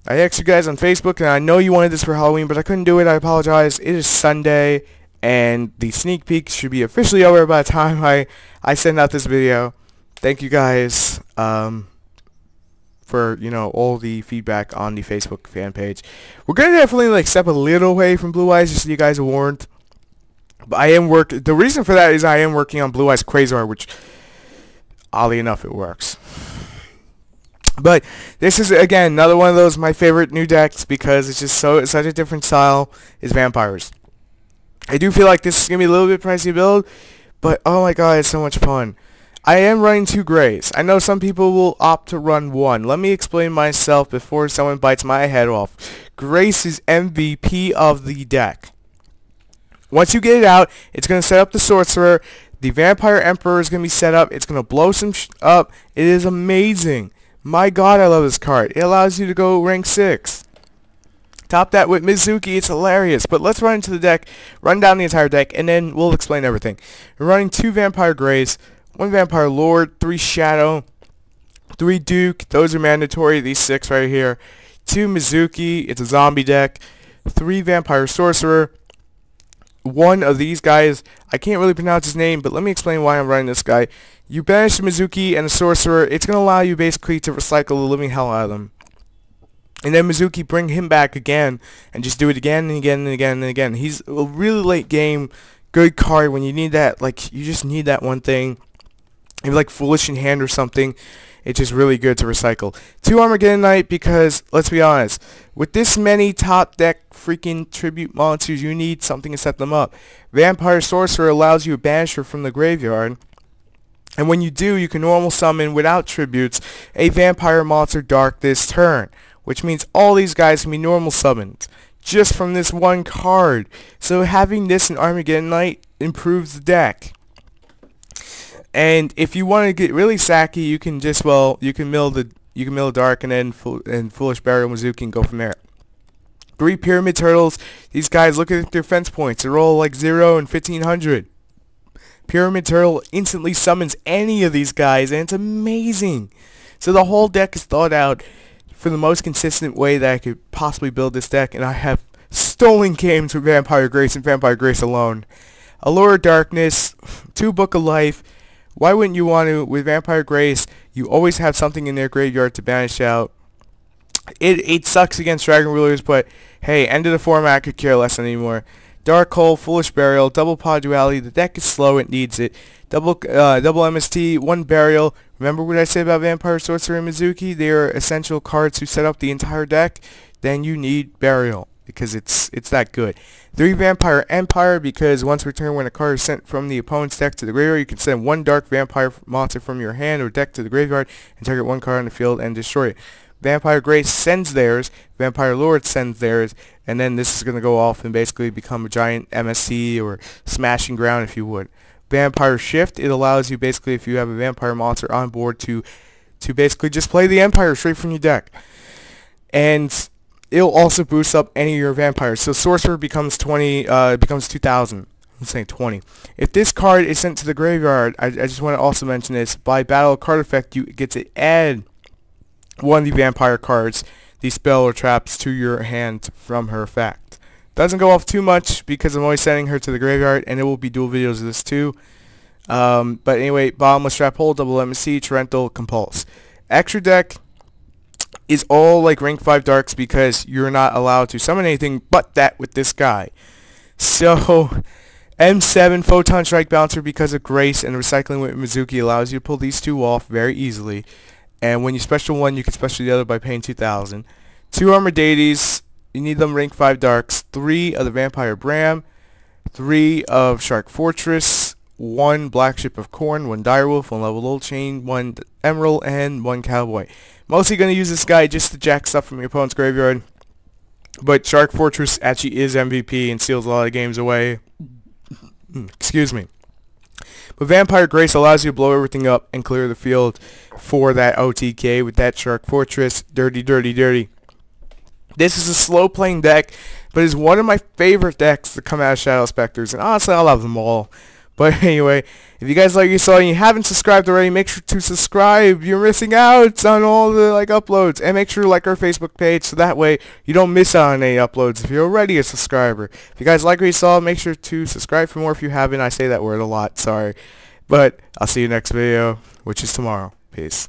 I asked you guys on Facebook, and I know you wanted this for Halloween, but I couldn't do it. I apologize. It is Sunday, and the sneak peek should be officially over by the time I send out this video. Thank you guys for all the feedback on the Facebook fan page. We're gonna definitely step a little away from Blue Eyes, just so you guys are warned. But the reason for that is I am working on Blue Eyes Quasar, which oddly enough it works. But this is again another one of those my favorite new decks because it's just such a different style is vampires. I do feel like this is gonna be a little bit pricey to build, but oh my god, it's so much fun. I am running 2 Greys. I know some people will opt to run 1. Let me explain myself before someone bites my head off. Grace is MVP of the deck. Once you get it out, it's going to set up the Sorcerer. The Vampire Emperor is going to be set up. It's going to blow some up. It is amazing. My god, I love this card. It allows you to go rank 6. Top that with Mizuki. It's hilarious. But let's run into the deck, run down the entire deck, and then we'll explain everything. We're running 2 Vampire Greys, 1 Vampire Lord, 3 Shadow, 3 Duke. Those are mandatory. These 6 right here. 2 Mizuki. It's a zombie deck. 3 Vampire Sorcerer. One of these guys, I can't really pronounce his name, but let me explain why I'm running this guy. You banish the Mizuki and the Sorcerer. It's going to allow you basically to recycle the living hell out of them. And then Mizuki, bring him back again and just do it again and again and again and again. He's a really late game good card when you need that, you just need that one thing. Maybe Foolish in hand or something. It's just really good to recycle. 2 Armageddon Knight because, let's be honest, with this many top deck freaking tribute monsters, you need something to set them up. Vampire Sorcerer allows you to banish her from the graveyard. And when you do, you can normal summon, without tributes, a Vampire Monster Dark this turn. Which means all these guys can be normal summoned. Just from this one card. So having this in Armageddon Knight improves the deck. And if you want to get really sacky, you can just you can mill Dark and then Foolish Burial Mizuki and go from there. 3 Pyramid Turtles. These guys, look at their defense points. They're all 0 and 1500. Pyramid Turtle instantly summons any of these guys, and it's amazing. So the whole deck is thought out for the most consistent way that I could possibly build this deck, and I have stolen games with Vampire Grace and Vampire Grace alone. Allure of Darkness, 2 Book of Life. Why wouldn't you want to, with Vampire Grace, you always have something in their graveyard to banish out. It sucks against Dragon Rulers, but hey, end of the format, I could care less anymore. Dark Hole, Foolish Burial, double Pod Duality. The deck is slow, it needs it. Double MST, 1 Burial. Remember what I said about Vampire Sorcerer and Mizuki? They are essential cards to set up the entire deck. Then you need Burial because it's that good. 3 Vampire Empire because once per turn when a card is sent from the opponent's deck to the graveyard, you can send 1 Dark Vampire monster from your hand or deck to the graveyard and target 1 card on the field and destroy it. Vampire Grace sends theirs, Vampire Lord sends theirs, and then this is going to go off and basically become a giant MSC or smashing ground if you would. Vampire Shift, it allows you basically, if you have a vampire monster on board, to basically just play the Empire straight from your deck. And it'll also boost up any of your vampires. So Sorcerer becomes 2000. I'm saying 20. If this card is sent to the graveyard, I just want to also mention this, by battle card effect, you get to add one of the vampire cards, the spell or traps, to your hand from her effect. Doesn't go off too much because I'm always sending her to the graveyard, and there will be dual videos of this too. But anyway, Bottomless Trap Hole, double MSC, Torrential, Compulse. Extra deck is all rank 5 darks because you're not allowed to summon anything but that with this guy. So M7 Photon Strike Bouncer because of Grace and recycling with Mizuki allows you to pull these 2 off very easily. And when you special one, you can special the other by paying 2,000. 2 Armored Deities, you need them rank 5 darks. 3 of the Vampire Bram, 3 of Shark Fortress, 1 Black Ship of Corn, 1 Direwolf, 1 Level Old Chain, 1 Emerald, and 1 Cowboy. Mostly going to use this guy just to jack stuff from your opponent's graveyard. But Shark Fortress actually is MVP and seals a lot of games away. Excuse me. But Vampire Grace allows you to blow everything up and clear the field for that OTK with that Shark Fortress. Dirty, dirty, dirty. This is a slow playing deck, but it's one of my favorite decks to come out of Shadow Specters. And honestly, I love them all. But anyway, if you guys like what you saw and you haven't subscribed already, make sure to subscribe. You're missing out on all the uploads. And make sure to like our Facebook page so that way you don't miss out on any uploads if you're already a subscriber. If you guys like what you saw, make sure to subscribe for more if you haven't. I say that word a lot, sorry. But I'll see you next video, which is tomorrow. Peace.